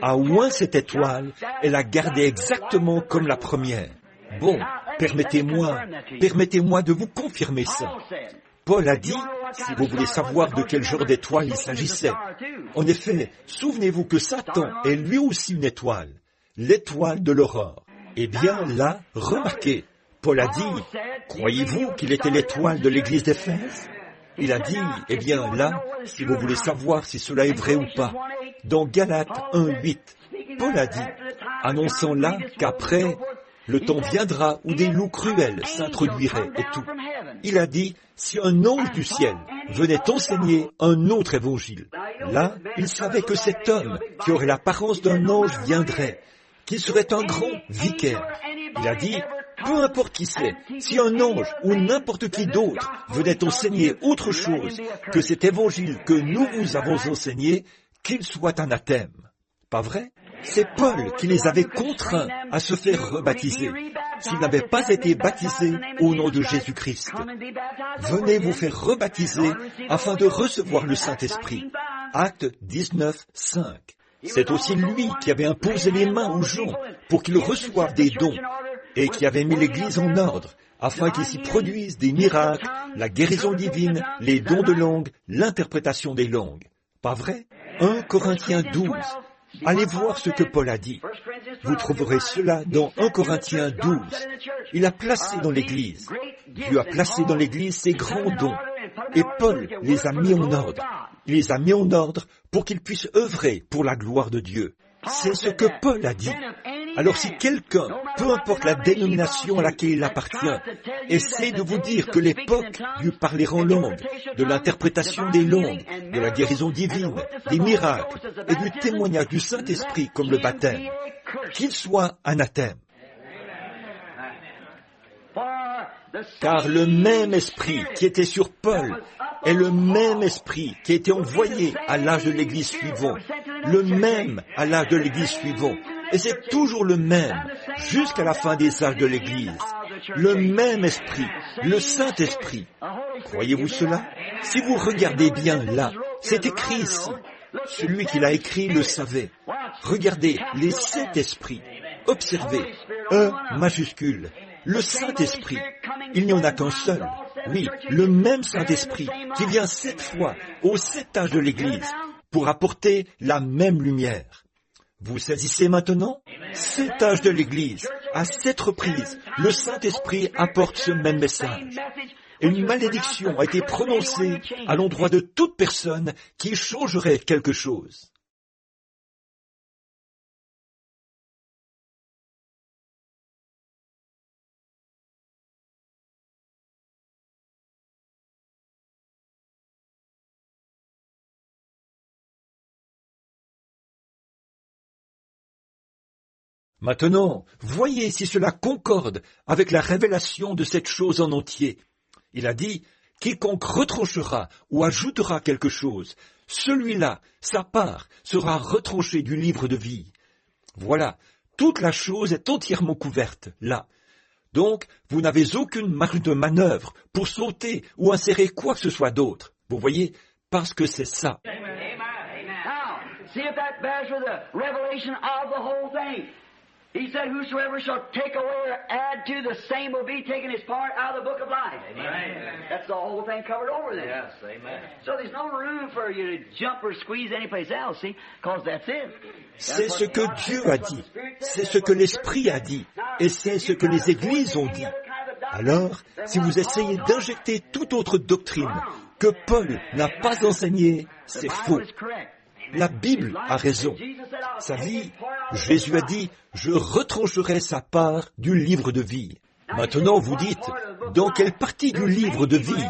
a oint cette étoile et l'a gardée exactement comme la première. Bon, permettez-moi de vous confirmer ça. Paul a dit, si vous voulez savoir de quel genre d'étoile il s'agissait. En effet, souvenez-vous que Satan est lui aussi une étoile, l'étoile de l'aurore. Eh bien là, remarquez, Paul a dit, croyez-vous qu'il était l'étoile de l'église d'Éphèse? Il a dit, eh bien là, si vous voulez savoir si cela est vrai ou pas, dans Galates 1:8, Paul a dit, annonçant là qu'après, le temps viendra où des loups cruels s'introduiraient et tout. Il a dit, si un ange du ciel venait enseigner un autre évangile, là, il savait que cet homme, qui aurait l'apparence d'un ange, viendrait, qu'il serait un grand vicaire. Il a dit, peu importe qui c'est, si un ange ou n'importe qui d'autre venait enseigner autre chose que cet évangile que nous vous avons enseigné, qu'il soit anathème. Pas vrai? C'est Paul qui les avait contraints à se faire rebaptiser, s'ils n'avaient pas été baptisés au nom de Jésus-Christ. Venez vous faire rebaptiser afin de recevoir le Saint-Esprit. Acte 19:5. C'est aussi lui qui avait imposé les mains aux gens pour qu'ils reçoivent des dons et qui avait mis l'Église en ordre afin qu'il s'y produise des miracles, la guérison divine, les dons de langue, l'interprétation des langues. Pas vrai? 1 Corinthiens 12. Allez voir ce que Paul a dit. Vous trouverez cela dans 1 Corinthiens 12. Il a placé dans l'Église. Dieu a placé dans l'Église ses grands dons. Et Paul les a mis en ordre. Il les a mis en ordre pour qu'ils puissent œuvrer pour la gloire de Dieu. C'est ce que Paul a dit. Alors si quelqu'un, peu importe la dénomination à laquelle il appartient, essaie de vous dire que l'époque du parler en langue, de l'interprétation des langues, de la guérison divine, des miracles et du témoignage du Saint-Esprit comme le baptême, qu'il soit anathème. Car le même esprit qui était sur Paul est le même esprit qui a été envoyé à l'âge de l'Église suivant, le même à l'âge de l'Église suivant. Et c'est toujours le même, jusqu'à la fin des âges de l'Église. Le même esprit, le Saint-Esprit. Croyez-vous cela? Si vous regardez bien là, c'est écrit ici. Celui qui l'a écrit le savait. Regardez, les 7 esprits. Observez, E majuscule. Le Saint-Esprit. Il n'y en a qu'un seul. Oui, le même Saint-Esprit qui vient 7 fois aux 7 âges de l'Église pour apporter la même lumière. Vous saisissez maintenant? 7 âges de l'Église, à 7 reprises, le Saint-Esprit apporte ce même message. Et une malédiction a été prononcée à l'endroit de toute personne qui changerait quelque chose. Maintenant, voyez si cela concorde avec la révélation de cette chose en entier. Il a dit, quiconque retranchera ou ajoutera quelque chose, celui-là, sa part, sera retranchée du livre de vie. Voilà, toute la chose est entièrement couverte, là. Donc, vous n'avez aucune marge de manœuvre pour sauter ou insérer quoi que ce soit d'autre. Vous voyez, parce que c'est ça. He said, whosoever shall take away or add to, the same will be taking his part out of the book of life. Amen. That's the whole thing covered over there. Yes, amen. So there's no room for you to jump or squeeze anyplace else, see, because that's it. C'est ce que Dieu a dit, c'est ce que l'Esprit a dit, et c'est ce que les églises ont dit. Alors, si vous essayez d'injecter toute autre doctrine que Paul n'a pas enseignée, c'est faux. La Bible a raison. Sa vie, Jésus a dit, je retrancherai sa part du livre de vie. Maintenant, vous dites, dans quelle partie du livre de vie?